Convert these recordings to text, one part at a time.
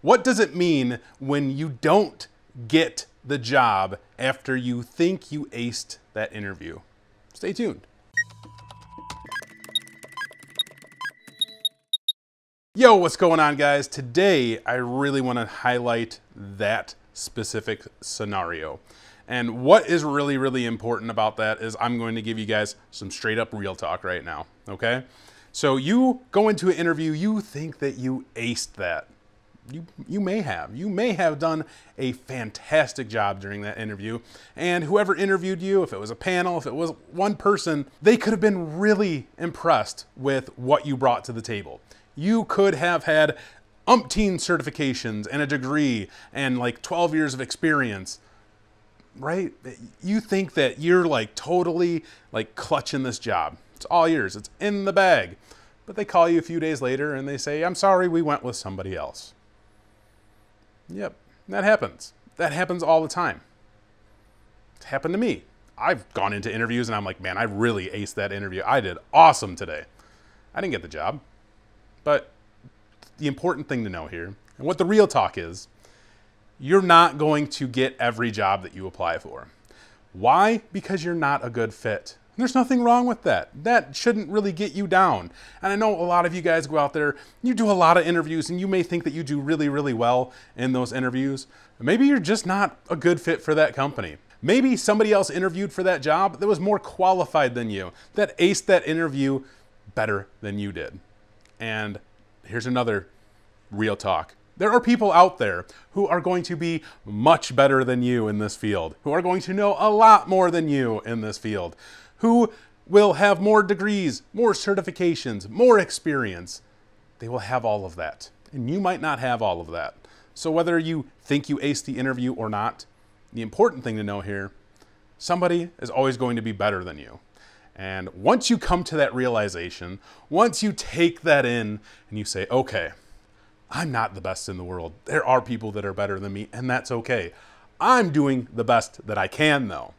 What does it mean when you don't get the job after you think you aced that interview? Stay tuned. Yo, what's going on, guys? Today, I really want to highlight that specific scenario. And what is really, really important about that is I'm going to give you guys some straight up real talk right now, okay? So you go into an interview, you think that you aced that. You may have done a fantastic job during that interview, and whoever interviewed you, if it was a panel, if it was one person, they could have been really impressed with what you brought to the table. You could have had umpteen certifications and a degree and like 12 years of experience, right? You think that you're like totally like clutching this job. It's all yours, it's in the bag. But they call you a few days later and they say, I'm sorry, we went with somebody else. Yep, that happens. That happens all the time. It's happened to me. I've gone into interviews and I'm like, man, I really aced that interview. I did awesome today. I didn't get the job. But the important thing to know here, and what the real talk is, you're not going to get every job that you apply for. Why? Because you're not a good fit. There's nothing wrong with that. That shouldn't really get you down. And I know a lot of you guys go out there, you do a lot of interviews, and you may think that you do really, really well in those interviews. Maybe you're just not a good fit for that company. Maybe somebody else interviewed for that job that was more qualified than you, that aced that interview better than you did. And here's another real talk. There are people out there who are going to be much better than you in this field, who are going to know a lot more than you in this field, who will have more degrees, more certifications, more experience. They will have all of that. And you might not have all of that. So whether you think you aced the interview or not, the important thing to know here, somebody is always going to be better than you. And once you come to that realization, once you take that in and you say, okay, I'm not the best in the world. There are people that are better than me, and that's okay. I'm doing the best that I can, though.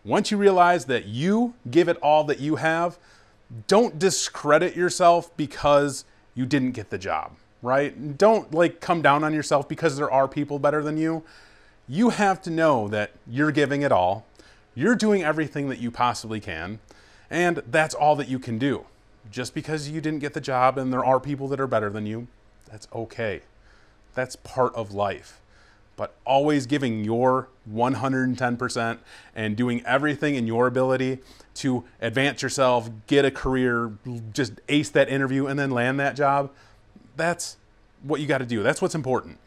Once you realize that you give it all that you have, don't discredit yourself because you didn't get the job, right? Don't like come down on yourself because there are people better than you. You have to know that you're giving it all. You're doing everything that you possibly can, and that's all that you can do. Just because you didn't get the job and there are people that are better than you, that's okay. That's part of life. But always giving your 110% and doing everything in your ability to advance yourself, get a career, just ace that interview and then land that job, that's what you got to do. That's what's important.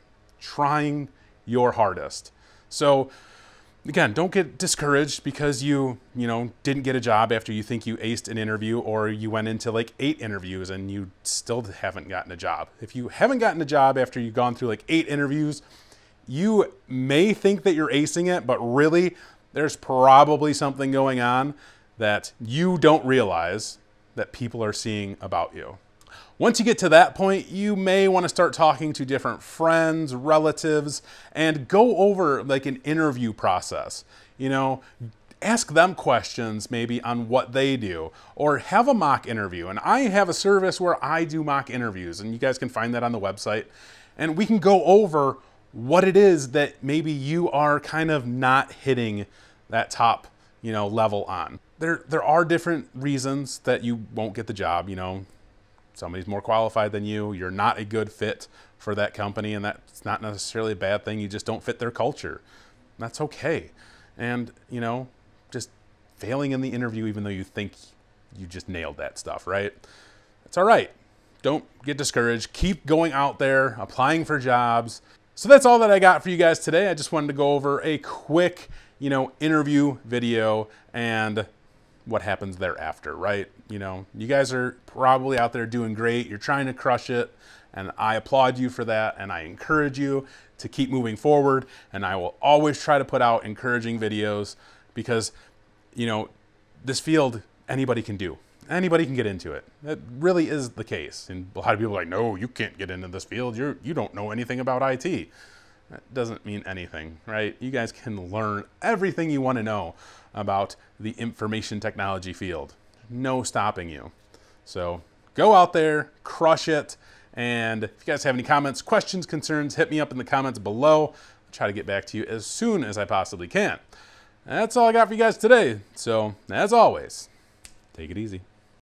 Trying your hardest. So again, don't get discouraged because you didn't get a job after you think you aced an interview, or you went into like 8 interviews and you still haven't gotten a job. If you haven't gotten a job after you've gone through like 8 interviews, you may think that you're acing it, but really there's probably something going on that you don't realize that people are seeing about you. Once you get to that point, you may want to start talking to different friends, relatives, and go over like an interview process. Ask them questions maybe on what they do, or have a mock interview. And I have a service where I do mock interviews, and you guys can find that on the website. And we can go over what it is that maybe you are kind of not hitting that top, level on. There are different reasons that you won't get the job, Somebody's more qualified than you. You're not a good fit for that company, and that's not necessarily a bad thing. You just don't fit their culture. That's okay. And, just failing in the interview even though you think you just nailed that stuff, right? It's all right. Don't get discouraged. Keep going out there, applying for jobs. So that's all that I got for you guys today. I just wanted to go over a quick, interview video and what happens thereafter, right? You guys are probably out there doing great. You're trying to crush it, and I applaud you for that, and I encourage you to keep moving forward, and I will always try to put out encouraging videos because, this field, anybody can do. Anybody can get into it. That really is the case. And a lot of people are like, no, you can't get into this field. You don't know anything about IT. That doesn't mean anything, right? You guys can learn everything you want to know about the information technology field. No stopping you. So go out there, crush it, And if you guys have any comments, questions, concerns, hit me up in the comments below. I'll try to get back to you as soon as I possibly can. That's all I got for you guys today. So, as always, take it easy.